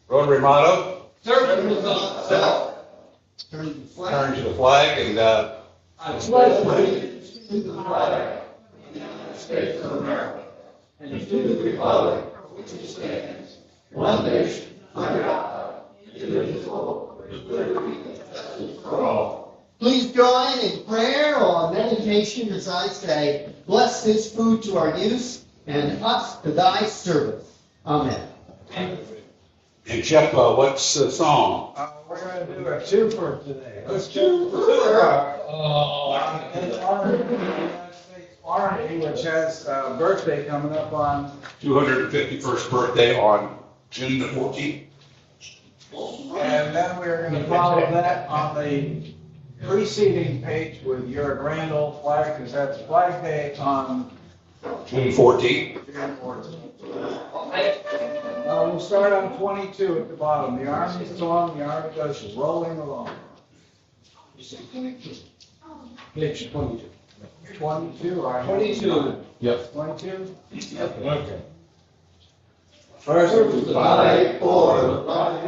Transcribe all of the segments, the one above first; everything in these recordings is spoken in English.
Rotary motto, Serve without self. turn to the flag, and I pledge allegiance to the flag of the United States of America and to the republic for which it stands, one nation, under God, indivisible, with liberty and justice for all. Please join in prayer or meditation as I say, bless this food to our use and us to thy service. Amen. and Jeff, what's the song? We're going to do a twofer today. Let's do In honor of the United States Army, which has a birthday coming up on, 251st birthday on June the 14th. and then we're going to follow that on the preceding page with your grand old flag, because that's Flag Day on June 14th. June 14th. We'll start on 22 at the bottom. The Army's song, the Army goes rolling along. Page 22. 22, Army. 22. Yep. 22? Okay. First To fight for the flag,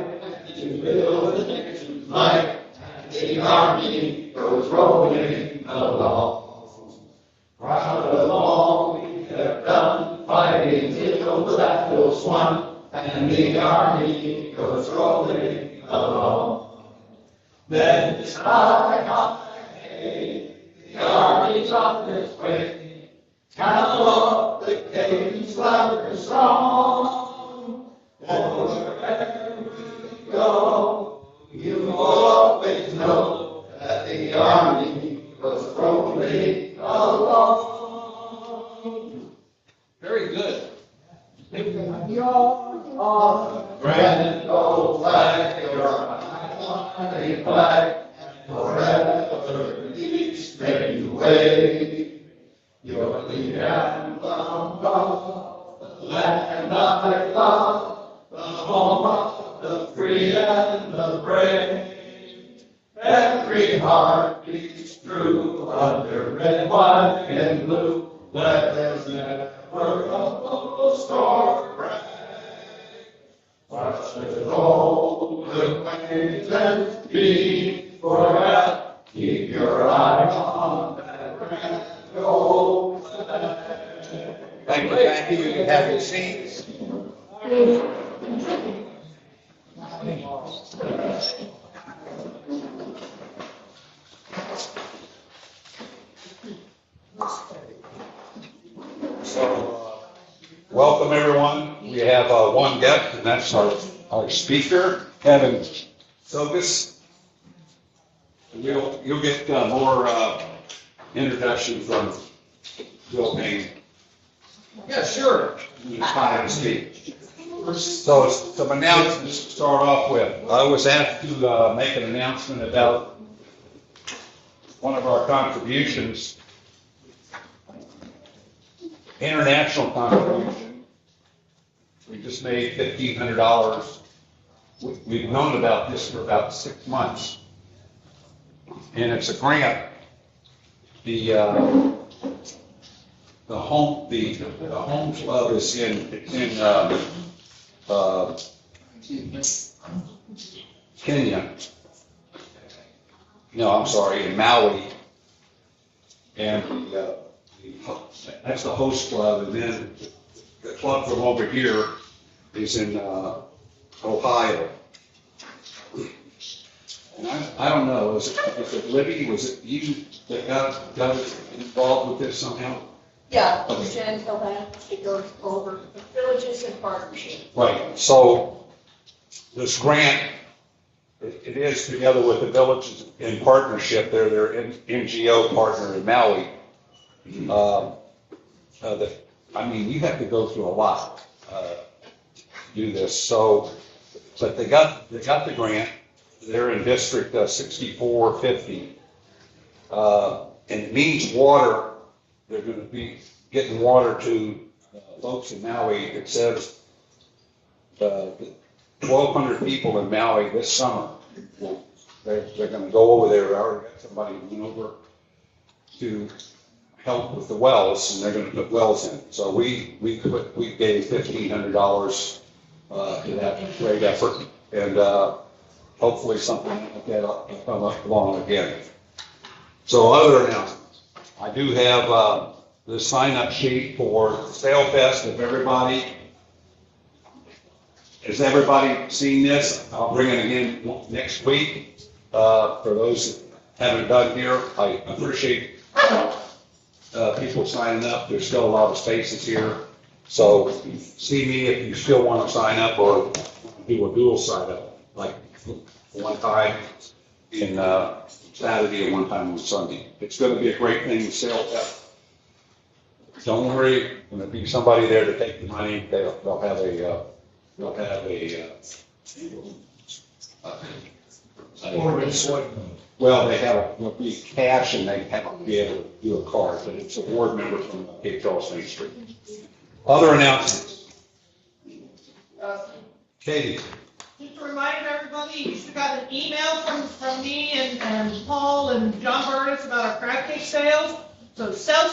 to build the nation's might, the Army goes rolling along. Proud of all we have done, fighting till the battle's won, and the Army goes rolling along. Then it's high, high, the Army's on its way. Count up the cadence loud and strong. For wherever we go, you always know that the Army goes rolling along. Very good. Your Grand old flag, your Army flag, forever each steady way. You're the emblem of the land I love, the home of the free and the brave. Every heart beats true under red, white, and blue, where there's never a boast or brag. Watch the golden waves be forever. Keep your eye on that grand old flag. Thank you. You can have your seats. So, welcome everyone. We have one guest, and that's our speaker, Kevin Sogus. You'll get more introduction from Bill Payne. Yeah, sure. It's fine to speak. So some announcements to start off with. I was asked to make an announcement about one of our contributions, international contribution. We just made $1,500. We've known about this for about 6 months. And it's a grant. The home club is in Kenya. No, I'm sorry, in Maui. And that's the host club, and then the club from over here is in Ohio. And I don't know, was it Libby, was it you that got involved with this somehow? Yeah, Jen Kildan, it goes over the villages in partnership. Right, so this grant, it is together with the villages in partnership, they're their NGO partner in Maui. You have to go through a lot to do this, so, but they got the grant. They're in District 6450, and it means water. They're going to be getting water to folks in Maui. It says 1,200 people in Maui this summer. They're going to go over there. I already got somebody who went over to help with the wells, and they're gonna put wells in. So we gave $1,500 to that great effort, and hopefully something like that will come up along again. So other announcements, I do have the sign-up sheet for Sail Fest. If everybody, has everybody seen this? I'll bring it again next week. For those that haven't done here, I appreciate people signing up. There's still a lot of spaces here. So see me if you still want to sign up or do a dual sign up, like one time in Saturday and one time on Sunday. It's going to be a great thing to Sail Fest. Don't worry, there's going to be somebody there to take the money. They'll have a well, there'll be cash and they have to be able to do a card, but it's a board member from Cape Charles Main Street. Other announcements? Katie? Just a reminder, everybody, you should have got an email from me and Paul and John Burtis about our crab cake sales. So sell,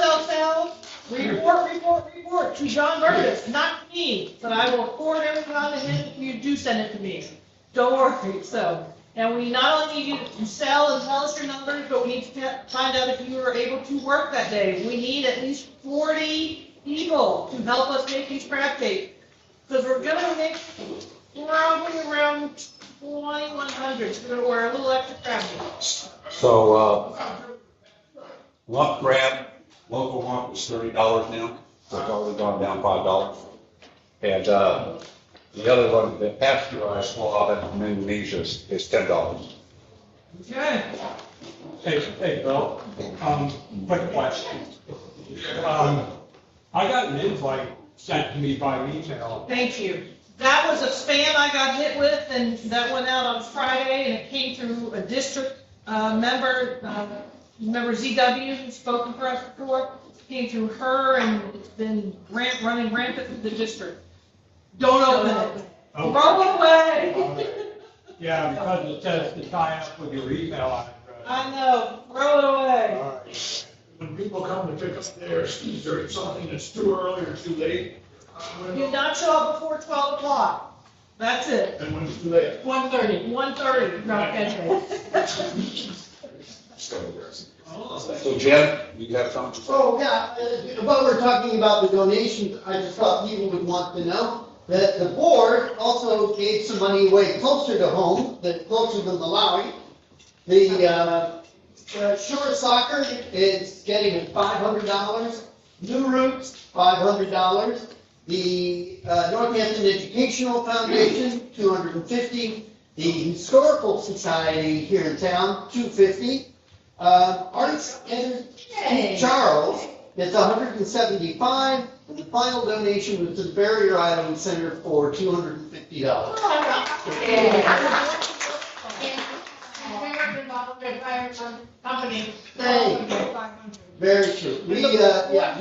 report to John Burtis, not to me, but I will forward everything on to him if you do send it to me. Don't worry, so. And we not only need you to sell and tell us your numbers, but we need to find out if you were able to work that day. We need at least 40 people to help us make these crab cakes. Because we're gonna make probably around 2,100, so we're gonna wear a little extra crab cake. So, lump crab, local lump is $30 now, so it's already gone down $5. And, the other one, the pasteurized swab from Indonesia is $10. Okay. Hey, Bill, quick question. I got an invite sent to me by email. Thank you. That was a spam I got hit with, and that went out on Friday, and it came through a district member, member ZW, who's spoken for us before. Came through her, and it's been running rampant through the district. Don't open it. Okay. Throw it away. All right. Yeah, because it says to tie up with your email address. I know. Throw it away. All right. When people come to pick up theirs, is there something that's too early or too late? Do not show up before 12 o'clock. That's it. And when it's too late? 1:30. 1:30. No, okay. So Jen, you have something? Oh, yeah, while we're talking about the donations, I just thought people would want to know that the board also gave some money away closer to home, closer than Malawi. The Shore Soccer is getting $500. New Roots, $500. The Northampton Educational Foundation, $250. The Historical Society here in town, $250. Arts and Charles, it's $175, and the final donation was to the Barrier Island Center for $250. Company. Very true. We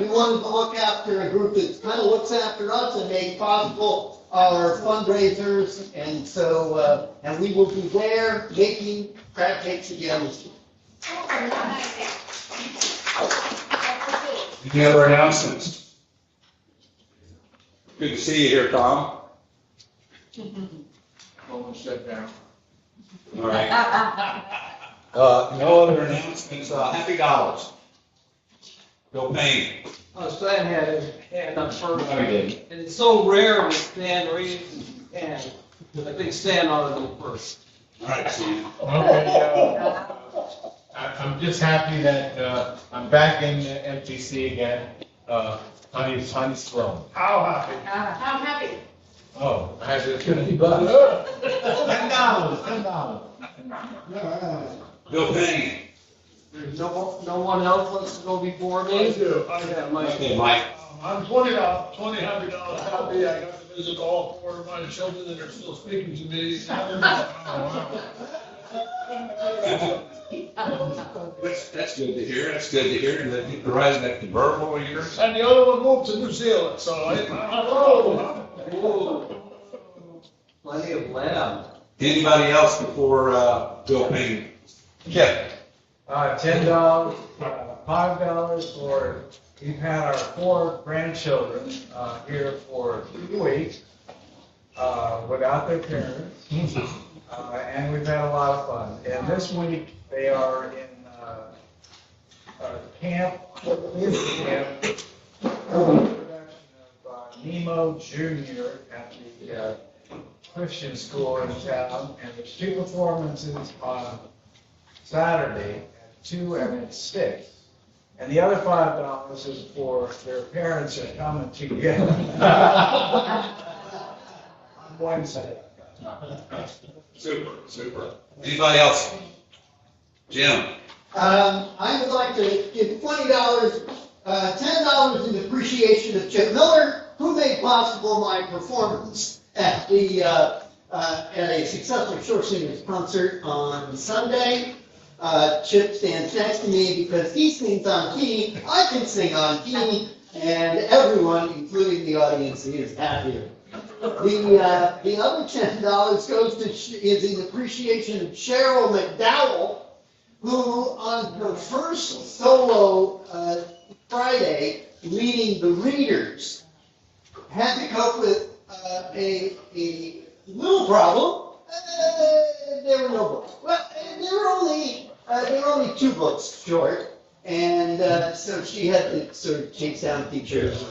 wanted to look after a group that kind of looks after us and make possible our fundraisers, and so, and we will be there making crab cakes again. Any other announcements? Good to see you here, Tom. Almost shut down. All right. No other announcements. Happy Dollars. Bill Payne. Stan had his hand up first. No, he didn't. And it's so rare when Stan raises his hand. I think Stan ought to go first. All right, Steve. Okay, I'm just happy that I'm back in MTC again. Honey's thrown. How happy? I'm happy. Oh, I had to be bucks. $10. Bill Payne. There's no one else wants to go before me? I do. Yeah, Mike. Okay, Mike. I'm $20 happy. I got to visit all 4 of my children that are still speaking to me. That's good to hear. That's good to hear. And that you're riding that convertible of yours. And the other one moved to New Zealand, so Plenty of land. Anybody else before Bill Payne? Kip. $10. $5 for, we've had our 4 grandchildren here for 2 weeks without their parents. And we've had a lot of fun. And this week, they are in camp, production of Nemo Junior at the Christian school in town. And there's 2 performances on Saturday at 2 and at 6. And the other $5 is for their parents are coming together on Wednesday. Super. Anybody else? Jim? I would like to give $20, $10 in appreciation of Chip Miller, who made possible my performance at at a successful Shore Singers concert on Sunday. Chip stands next to me because he sings on key, I can sing on key, and everyone, including the audience, is happier. The other $10 is in appreciation of Cheryl McDowell, who on her first solo Friday reading the readers had to cope with a little problem. There were no books. Well, they were only 2 books short, and so she had to sort of chase down teachers.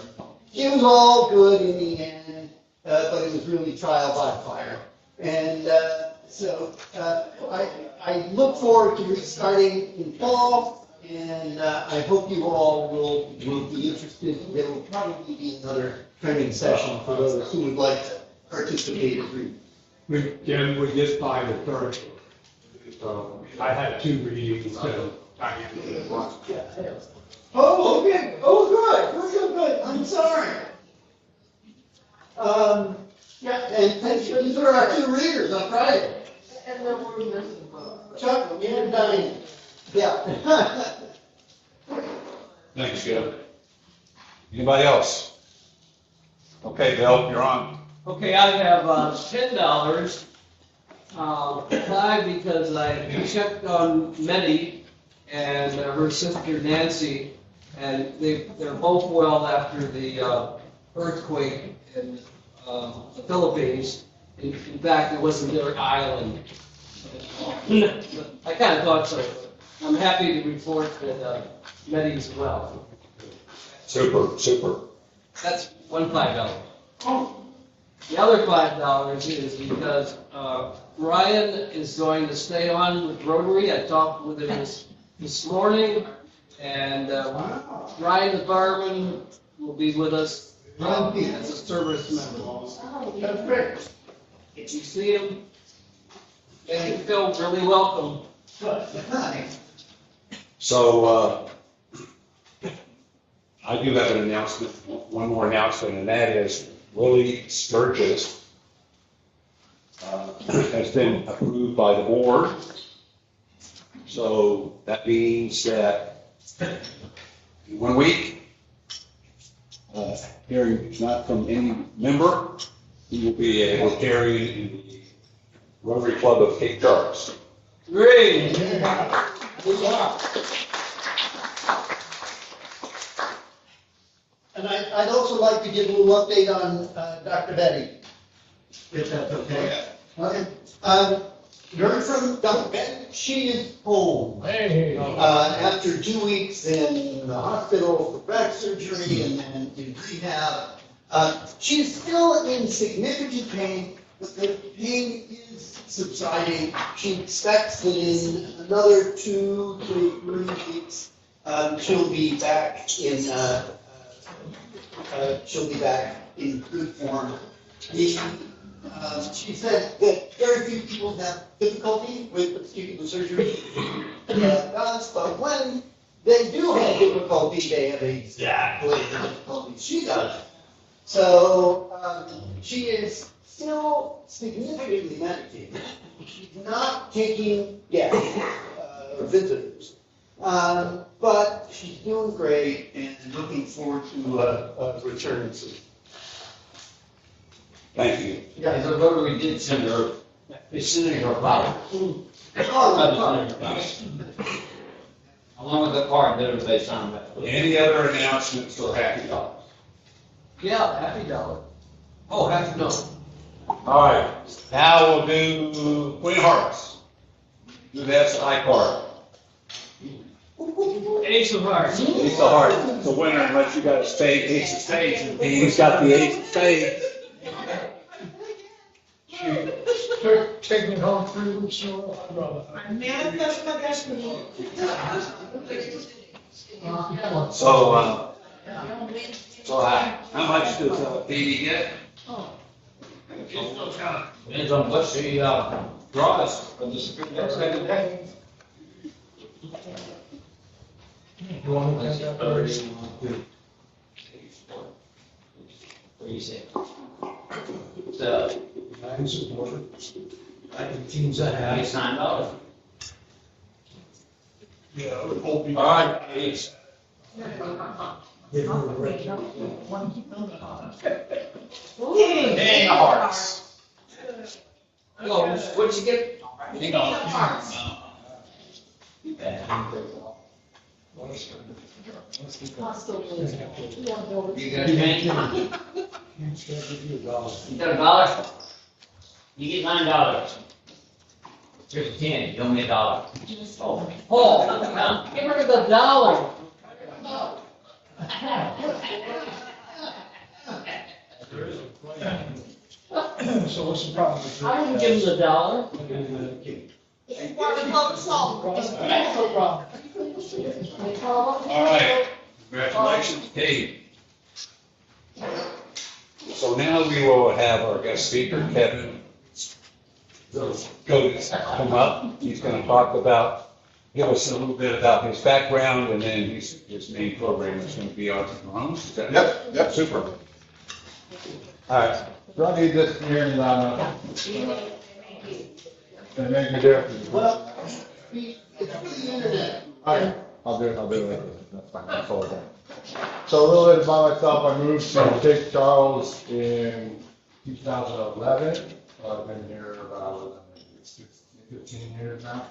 It was all good in the end, but it was really trial by fire. And so I look forward to restarting in fall, and I hope you all will be interested. There will probably be another training session for those who would like to participate as readers. Jim, we just buy the third. So I had 2 readings, so I did one. Oh, okay. Oh, good. I'm sorry. Yeah, and these are our 2 readers on Friday. And then we're missing both. Chuck and Diane. Yeah. Thanks, Jim. Anybody else? Okay, Bill, you're on. Okay, I have $10. 5 because I checked on Meddy and her sister Nancy, and they're both well after the earthquake in the Philippines. In fact, it wasn't their island. I kind of thought so. I'm happy to report that Meddy's well. Super. That's one $5. The other $5 is because Ryan is going to stay on with Rotary. I talked with him this morning, and Ryan the fireman will be with us as a service member. That's great. If you see him, make him feel really welcome. So, I do have an announcement, one more announcement, and that is Willie Sturgis has been approved by the board. So that means that in 1 week, hearing not from any member, he will be able to carry in the Rotary Club of Cape Charles. Great. And I'd also like to give a little update on Dr. Betty, if that's okay. Okay. Heard from Dr. Betty, she is home. Hey. After 2 weeks in the hospital for back surgery and then in rehab. She's still in significant pain, but the pain is subsiding. She expects that in another 2 to 3 weeks, she'll be back in good form. She said that very few people have difficulty with particular surgery, but when they do have difficulty, they have exactly the difficulty she does. So she is still significantly medicated. She's not taking visitors. But she's doing great and looking forward to return soon. Thank you. Yeah, the Rotary did send her, they sent her a flower. Along with the card that everybody signed up. Any other announcements or happy dollars? Yeah, happy dollar. Oh, that's no. All right, now we'll do Queen of Hearts. Who has the high card? Ace of Hearts. Ace of Hearts, the winner, unless you got a spade, ace of spades, and he's got the ace of spades. Take me home 3 weeks in a row, brother. I manifest my destiny. So, how much does Phoebe get? Depends on what she, draws for the second day. You want me to take that first? What do you say? So, I support it. I think teams that have. it's $9. Yeah, I would hope you. All right, Ace. Give her a break. King of Hearts. Well, what'd you get? King of Hearts. You got a change? Can't start with you, dog. You got $1? You get $9. Here's 10, you owe me $1. Oh, Paul, get rid of the dollar. So what's the problem with I wouldn't give him the dollar. It's part of the public salt. No problem. All right, congratulations, Kate. So now we will have our guest speaker, Kevin, go come up. He's going to talk about, give us a little bit about his background, and then his main program is going to be on drones. Yep. Super. All right, so I need this here and, and make me do it. Well, it's for the internet. All right, I'll do it, that's fine, that's all done. So a little bit about myself, I moved to Cape Charles in 2011. I've been here about 15 years now.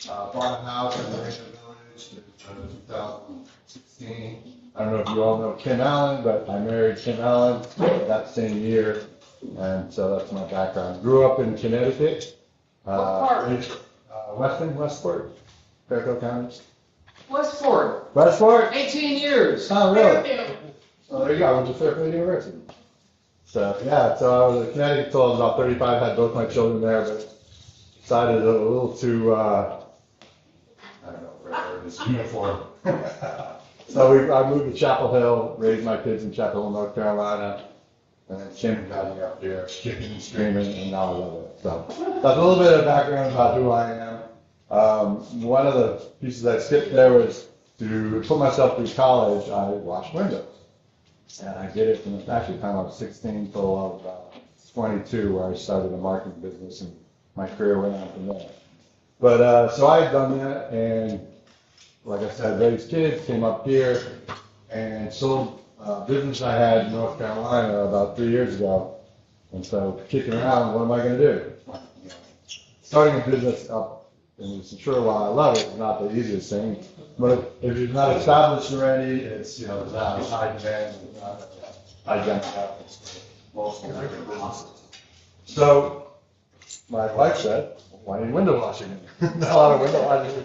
Bought a house in Marina Village in 2016. I don't know if you all know Kim Allen, but I married Kim Allen that same year, and so that's my background. Grew up in Connecticut. What part? Westport, Fairfield County. Westport, Westport? 18 years. Oh, really? Oh, there you go, I went to Fairfield University. So, yeah, so I was in Connecticut until I was about 35, had both my children there, but decided a little too, I don't know, whatever it is, uniform. So I moved to Chapel Hill, raised my kids in Chapel Hill, North Carolina, and then Kim got me up here, kicking and screaming, and now I love it. So that's a little bit of background about who I am. One of the pieces I skipped there was to put myself through college, I washed windows. And I did it from actually the time I was 16 till I was about 22, where I started a marketing business, and my career went on from there. But so I had done that, and like I said, raised kids, came up here, and sold business I had in North Carolina about 3 years ago. And so kicking around, what am I going to do? Starting a business up, and it's sure while I love it, it's not the easiest thing. But if you're not established already, it's, there's not a high demand, it's not identified for most different businesses. So my wife said, why need window washing? There's a lot of window washing.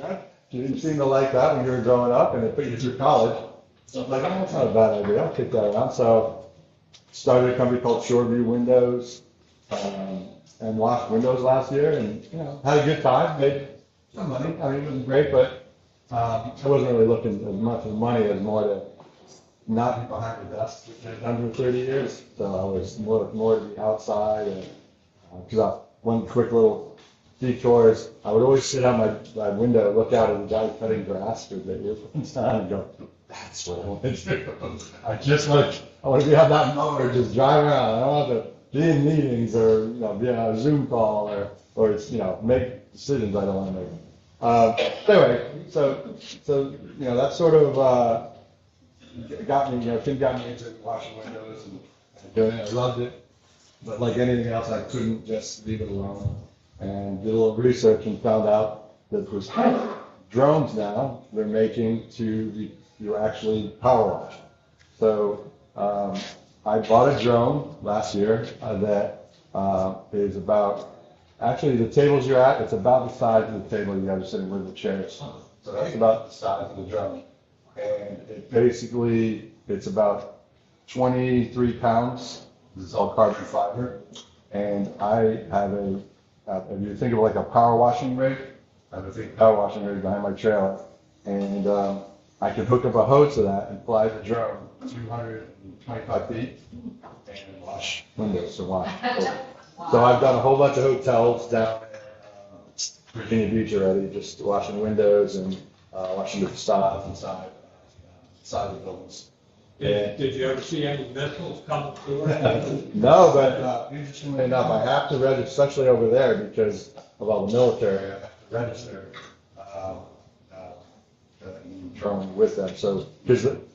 She didn't seem to like that when you were growing up, and it put you through college. So I was like, oh, that's not a bad idea, I'll kick that around. So started a company called Shoreview Windows, and washed windows last year, and had a good time, made some money. I mean, it was great, but I wasn't really looking as much as money as more to not be behind the desk, which I've done for 30 years. So I was more to be outside, and because one quick little detour is I would always sit out my window, look out at the guy cutting grass with the earphones on, and go, that's what I want to do. I want to be on that mower, just drive around. I don't want to be in meetings or be on a Zoom call or make decisions I don't want to make. Anyway, so that sort of got me. Kim got me into washing windows and doing it. I loved it, but like anything else, I couldn't just leave it alone. And did a little research and found out that it was drones now they're making to you actually power wash. So I bought a drone last year that is about, actually the tables you're at, it's about the size of the table you guys are sitting with the chairs. So that's about the size of the drone. And it basically, it's about 23 pounds. It's all carbon fiber. And I have if you think of like a power washing rig, I have a big power washing rig behind my trailer. And I can hook up a hose to that and fly the drone 225 feet and wash windows and wash. So I've done a whole bunch of hotels down in Virginia Beach already, just washing windows and washing the facades inside the buildings. Did you ever see any missiles come through? No, but interestingly enough, I have to register, especially over there, because of all the military, I have to register drone with them. So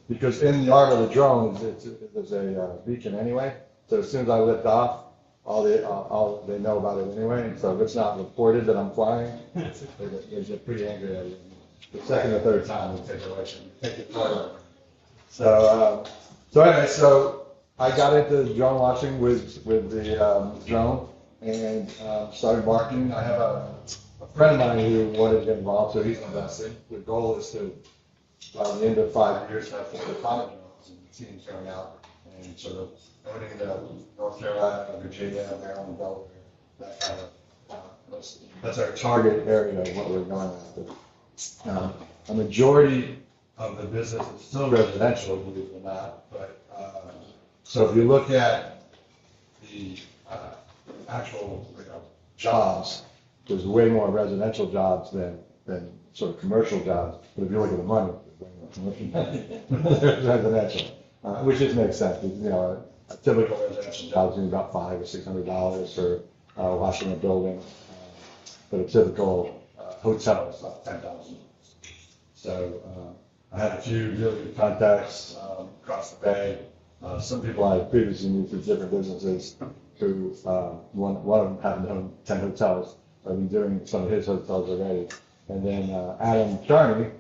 because in the arm of the drone, there's a beacon anyway. So as soon as I lift off, they know about it anyway. And so if it's not reported that I'm flying, they get pretty angry at you. The second or third time, they take it away from you. Take it further. So anyway, so I got into drone watching with the drone and started marketing. I have a friend of mine who wanted to get involved, so he's invested. The goal is to, by the end of 5 years, have 4 drones and teams going out and sort of owning the North Carolina, Virginia, Maryland, Delaware, that kind of, that's our target area of what we're going after. A majority of the business is still residential, believe it or not, but so if you look at the actual jobs, there's way more residential jobs than sort of commercial jobs. But if you look at the money, there's way more commercial than residential, which just makes sense. You know, a typical residential job is about $500 or $600 for washing a building, but a typical hotel is about $10,000. So I had a few really good contacts across the bay. Some people I previously knew through different businesses who, one of them happened to own 10 hotels. I've been doing some of his hotels already. And then Adam Charney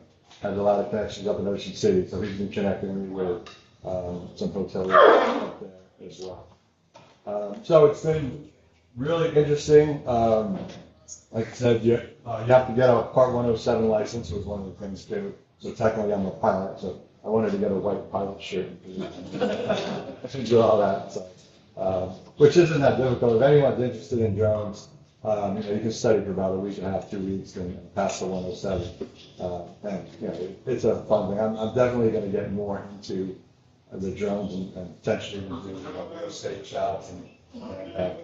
has a lot of connections up in Ocean City, so he's been connecting me with some hoteliers up there as well. So it's been really interesting. Like I said, you have to get a Part 107 license, was one of the things too. So technically I'm a pilot, so I wanted to get a white pilot shirt and do all that. So, which isn't that difficult. If anyone's interested in drones, you can study for about a week and a half, 2 weeks, and pass the 107. And it's a fun thing. I'm definitely going to get more into the drones and potentially do real estate shots. And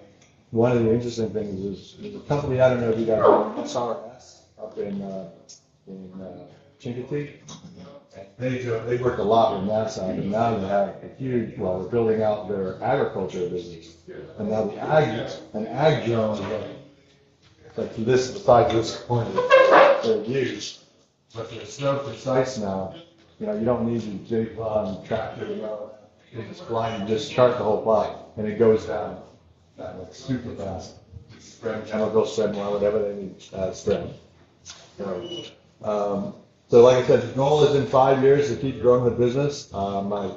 one of the interesting things is there's a company, I don't know if you guys know, SRS up in Chincoteague. They work a lot with NASA, and now they have a huge, they're building out their agriculture business. And now an ag drone, like this, the size of this corner, they're huge. But they're so precise now, you don't need these big long tractor, you just fly and just chart the whole plot, and it goes down like super fast. Spread chemicals, spread more, whatever they need spread. So like I said, the goal is in 5 years to keep growing the business. My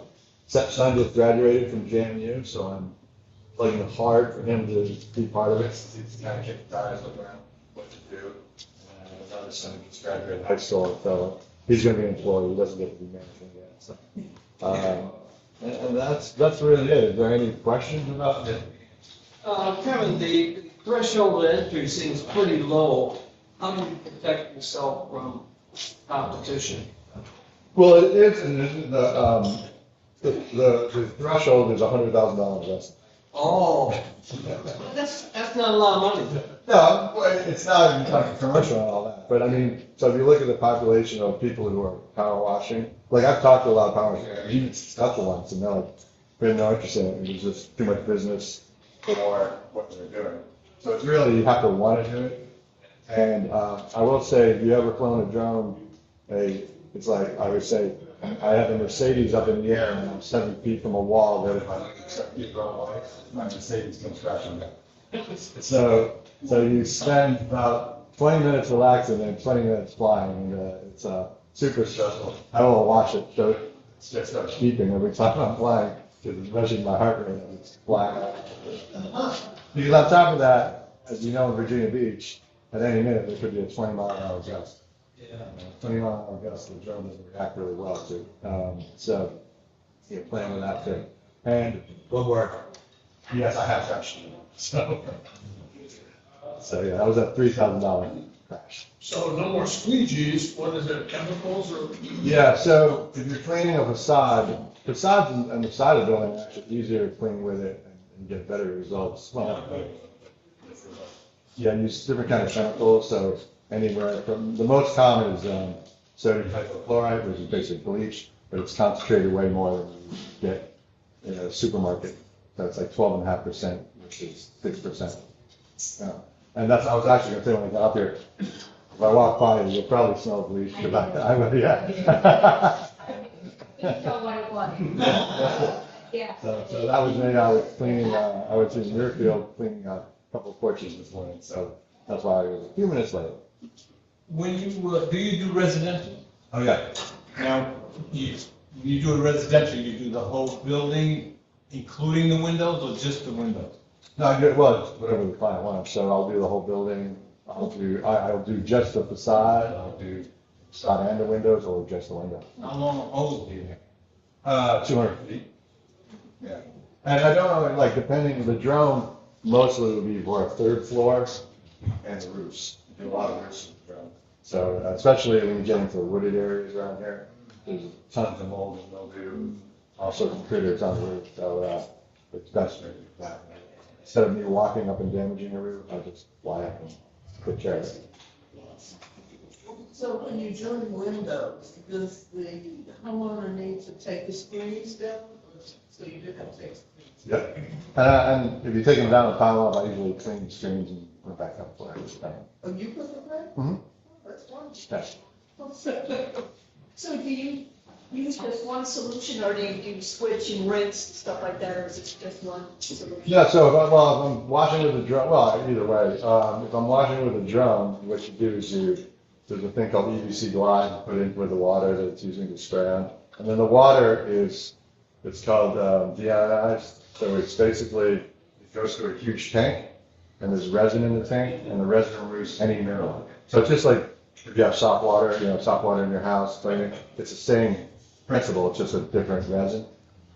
stepson just graduated from JMU, so I'm plugging hard for him to be part of it. He's kind of kicking tires, looking around what to do. And another son just graduated high school, so he's going to be an employee. He doesn't get to be managing yet. So, and that's really it. Is there any questions about it? Kevin, the threshold of entry seems pretty low. How do you protect yourself from competition? Well, it is, and the threshold is $100,000 investment. Oh, that's not a lot of money. No, it's not even talking commercial and all that. But I mean, so if you look at the population of people who are power washing, like I've talked to a lot of power washing, even Scotland, and they're like, we have no interest in it. It's just too much business for what they're doing. So it's really, you have to want to do it. And I will say, if you ever flown a drone, it's like, I would say, I have a Mercedes up in the air and I'm 7 feet from a wall that if I look at 7 feet from my Mercedes comes crashing down. So you spend about 20 minutes relaxing and 20 minutes flying, and it's super stressful. I don't want to watch it, so it just starts beeping every time I'm flying, because it's measuring my heart rate as it's flying out. Because on top of that, as you know, in Virginia Beach, at any minute, there could be a 20-mile-an-hour gust. 20-mile-an-hour gust, the drone doesn't react really well to. So, you're playing with that too. And one more, yes, I have crashed. So yeah, that was a $3,000 crash. So no more squeegees, what is it, chemicals or? Yeah, so if you're cleaning a facades on the side of the building are actually easier to clean with it and get better results. Well, yeah, use different kind of chemicals, so anywhere from, the most common is sodium hypochlorite, which is basically bleach, but it's concentrated way more than you get in a supermarket. So it's like 12.5%, which is 6%. Yeah. And that's, I was actually gonna say when I got up here, if I walk by, you'll probably smell bleach. I would, yeah. You know what it was. Yeah. So that was me, I was cleaning, I was in Muirfield cleaning a couple of porches this morning, so that's why I was a few minutes late. When you, do you do residential? Oh, yeah. Now, when you do a residential, you do the whole building, including the windows, or just the windows? No, I do, well, it's whatever the client wants, so I'll do the whole building, I'll do just the facade, I'll do facade and the windows, or just the window. How long a hose do you have? 200 feet. Yeah. And I don't know, like, depending on the drone, mostly will be for a third floor and the roofs. Do a lot of roofs with the drone. So, especially when you get into the wooded areas around here, there's tons of mold and mildew, all sorts of critters on the roof, so, it's best for that. Instead of me walking up and damaging a roof, I just fly up and take care of it. So when you're doing windows, does the homeowner need to take the screens down? So you do have to take screens. Yep. And if you take them down and pile them up, I usually clean the screens and put it back up for it. Oh, you put them there? Mm-hmm. That's wonderful. Yes. So do you use just one solution, or do you switch and rinse and stuff like that, or is it just one solution? Yeah, so if I'm washing with a drone, well, either way, if I'm washing with a drone, what you do is there's a thing called EVC glide, you put it with the water that it's using to spray on. And then the water it's called deionized. So it's basically, it goes through a huge tank, and there's resin in the tank, and the resin removes any mineral. So it's just like if you have soft water in your house, it's the same principle, it's just a different resin.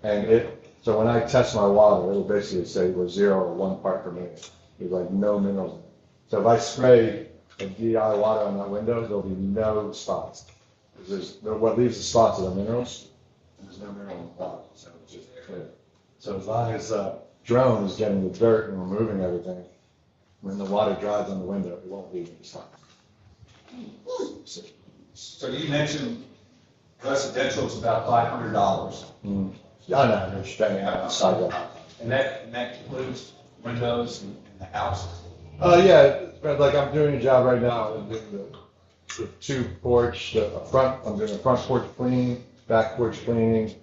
And so when I test my water, it'll basically say we're 0 or 1 part per million. There's like no minerals in it. So if I spray a DI water on that window, there'll be no spots. What leaves the spots are the minerals, and there's no mineral in the water, so it's just clear. So as long as the drone is getting the dirt and removing everything, when the water dries on the window, it won't leave any spots. So you mentioned residential is about $500. Yeah, on average, depending on the size of the house. And that includes windows in the house? Yeah, like I'm doing a job right now, I'm doing the two porch, I'm doing a front porch cleaning, back porch cleaning,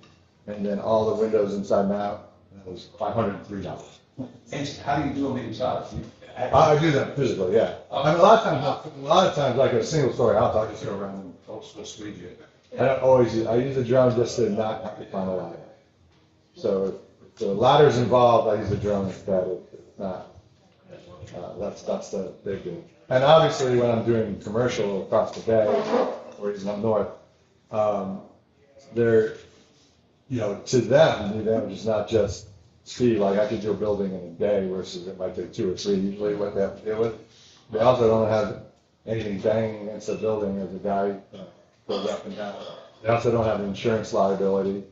and then all the windows inside and out, and it was $503. And how do you do them inside? I do that physically, yeah. I mean, a lot of times, like a single story house, I just go around and Old school squeegee. I don't always I use a drone just to not have to climb a ladder. So if the ladder's involved, I use a drone instead. If not, that's the big thing. And obviously, when I'm doing commercial across the bay, or even up north, they're, to them, the advantage is not just speed. Like I could do a building in a day versus it might take 2 or 3 usually what they have to deal with. They also don't have anything banging against the building as the guy goes up and down. They also don't have the insurance liability.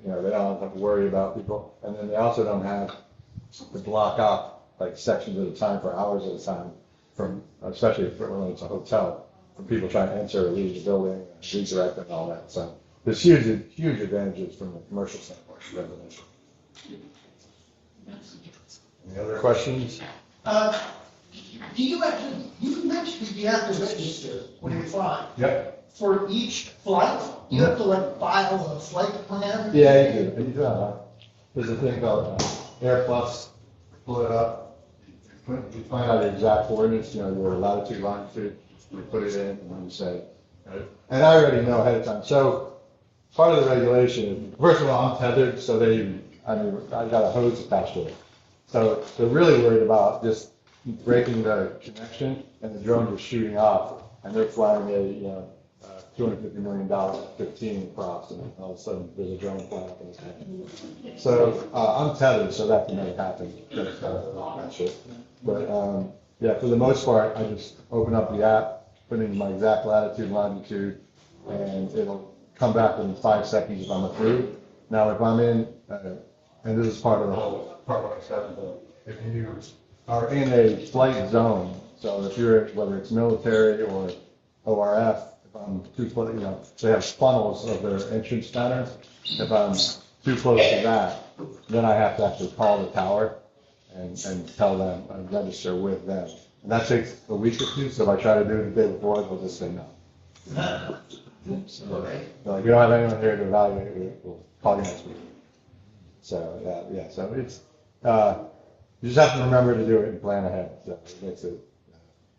They don't have to worry about people. And then they also don't have to block off like sections at a time for hours at a time, especially when it's a hotel, from people trying to enter or leave the building, redirect and all that. So there's huge advantages from the commercial standpoint, residential. Any other questions? Do you mentioned you have to register when you fly. Yep. For each flight, you have to file a flight plan? Yeah, you do. There's a thing called AirPlus. Pull it up. you find out the exact coordinates, you know, your latitude, longitude, you put it in, and then you say, and I already know ahead of time. So part of the regulation, first of all, I'm tethered, so I got a hose attached to it. So they're really worried about just breaking the connection, and the drone was shooting off, and they're flying a, you know, $250 million F-15 across, and all of a sudden there's a drone flying up in the sky. So I'm tethered, so that can never happen. That shit. But yeah, for the most part, I just open up the app, put in my exact latitude, longitude, and it'll come back within 5 seconds if I'm approved. Now, if I'm in, and this is part of the whole part of stuff, if you are in a flight zone, so if you're, whether it's military or ORF, if I'm too close, you know, they have funnels of their entrance pattern. If I'm too close to that, then I have to actually call the tower and tell them, and register with them. And that takes a week or two, so if I try to do it the day before, they'll just say no. So, they're like, we don't have anyone here to evaluate it, we'll call you next week. So, yeah, so it's, you just have to remember to do it and plan ahead. So it makes it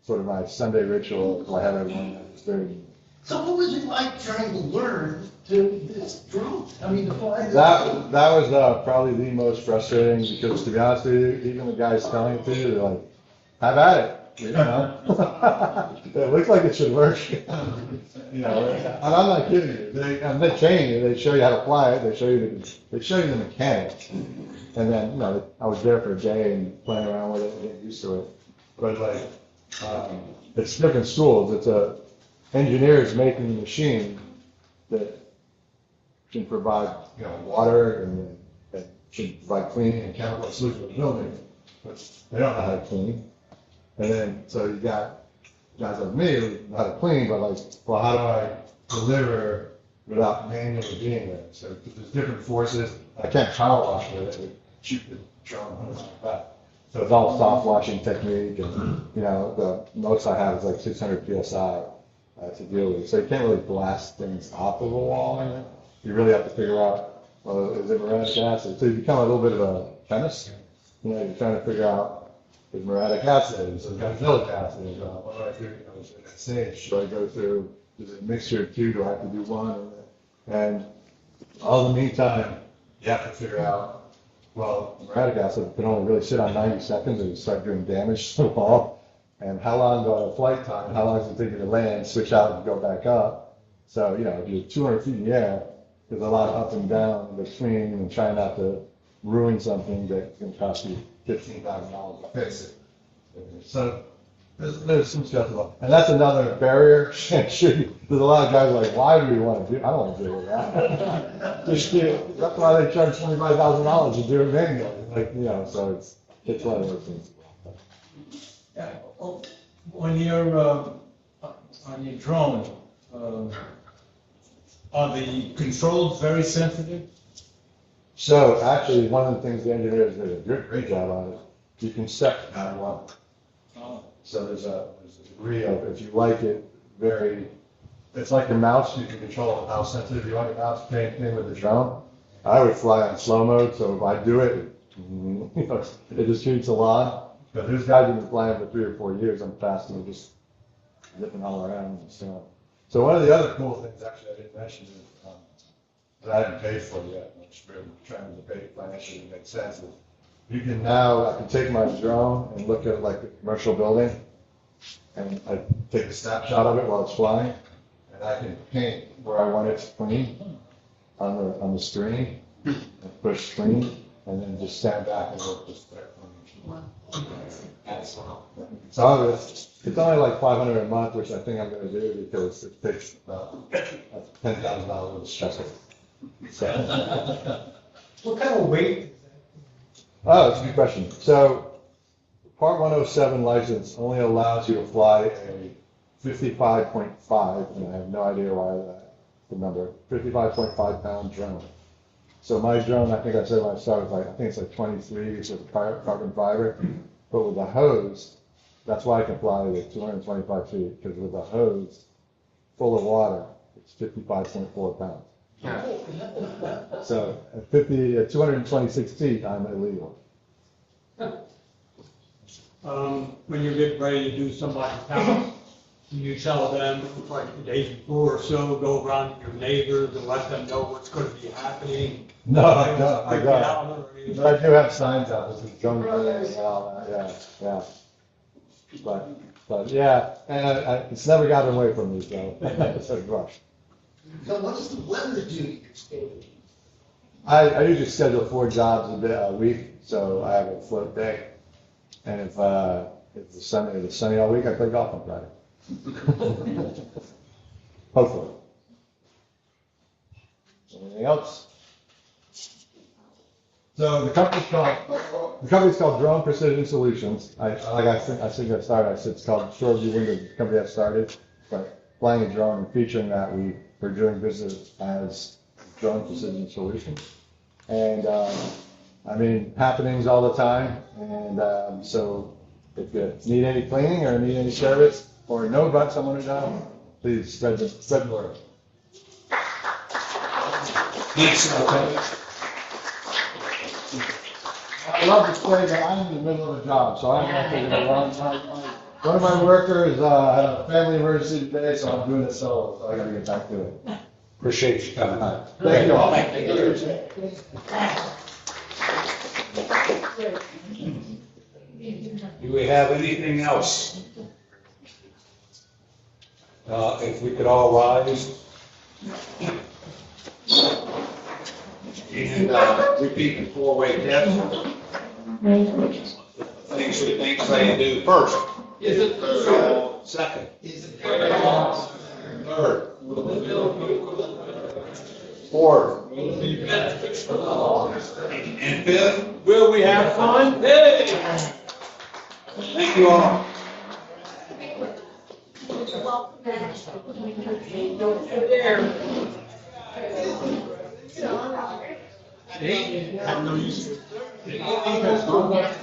sort of my Sunday ritual, because I have everyone at 30. So what was it like trying to learn to this drone? I mean, the fly. That was probably the most frustrating, because to be honest with you, even the guys telling it to you, they're like, have at it. You know, it looks like it should work. You know, and I'm not kidding you. They train you. They show you how to fly it. They show you the mechanics. And then, you know, I was there for a day and playing around with it and getting used to it. But like, it's different schools. It's engineers making a machine that can provide, you know, water and can provide cleaning and chemical solution for the building. But they don't know how to clean. And then, so you got guys like me who know how to clean, but like, well, how do I deliver without manually being there? So there's different forces. I can't power wash with it, it shoot the drone like that. So it's all soft washing technique, and you know, the most I have is like 600 psi to deal with. So you can't really blast things off of a wall or anything. You really have to figure out, well, is it muriatic acid? So you become a little bit of a chemist. You know, you're trying to figure out, is muriatic acid, is it benzoic acid, what do I do, you know, is it sage, should I go through, is it a mixture of two, do I have to do one? And all in the meantime, you have to figure out, well, muriatic acid can only really sit on 90 seconds and start doing damage to the wall. And how long do I have flight time, how long does it take you to land, switch out and go back up? So, you know, if you're 200 feet in the air, there's a lot of up and down in between, and trying not to ruin something that can cost you $15,000 to fix it. So there's some stuff about, and that's another barrier. There's a lot of guys like, why do we want to do? I don't want to deal with that. That's why they charge $25,000 to do it manually. Like, you know, so it's one of those things. Yeah, when you're on your drone, are the controls very sensitive? So actually, one of the things the engineers did a great job on is you can set how you want it. So there's a degree of, if you like it, it's like your mouse, you can control how sensitive you want your mouse, same thing with the drone. I would fly on slow mode, so if I do it, you know, it just shoots along. But there's guys who've been flying for 3 or 4 years, I'm fast and just zipping all around. So one of the other cool things, actually, I didn't mention is, that I haven't paid for yet, I'm just really trying to pay financially to make sense of. You can now, I can take my drone and look at like a commercial building, and I take a snapshot of it while it's flying, and I can paint where I want it to clean on the screen, and push clean, and then just stand back and look just there. So it's only like $500 a month, which I think I'm going to do because it takes about $10,000 of stress. So. What kind of weight? Oh, that's a good question. So, Part 107 license only allows you to fly a 55.5, and I have no idea why the number, 55.5 pound drone. So my drone, I think I said when I started, I think it's like 23 with a carbon fiber, but with a hose, that's why I can fly like 225 feet, because with a hose full of water, it's 55.4 pounds. So at 226 feet, I'm illegal. when you get ready to do somebody's house, you tell them, like the day before or so, go around to your neighbors and let them know what's gonna be happening? No, I don't, Freak it out or anything? but I do have signs out, this is junk and all that, yeah. But yeah, and it's never gotten away from me, so, it's a rush. So what does the weather do to your state? I usually schedule 4 jobs a week, so I have a float day. And if it's sunny all week, I play golf on Friday. Hopefully. Anything else? So the company's called Drone Precision Solutions. I think I started. I said it's called Shoreview Windows. The company I started, but flying a drone and featuring that, we're doing business as Drone Precision Solutions. And I mean, happenings all the time. And so if you need any cleaning or need any service or know about someone who does, please spread the word. Thanks. I love to say that I'm in the middle of a job, so I'm going to take a long time. One of my workers had a family emergency today, so I'm doing it solo, so I got to get back to it. Appreciate you coming. Thank you all. Do we have anything else? If we could all rise. And repeat the 4-way test. Things we think, say, and do first. Is it true? Second. Is it true? Third. Fourth. And fifth. Will we have fun? Thank you all. I know you.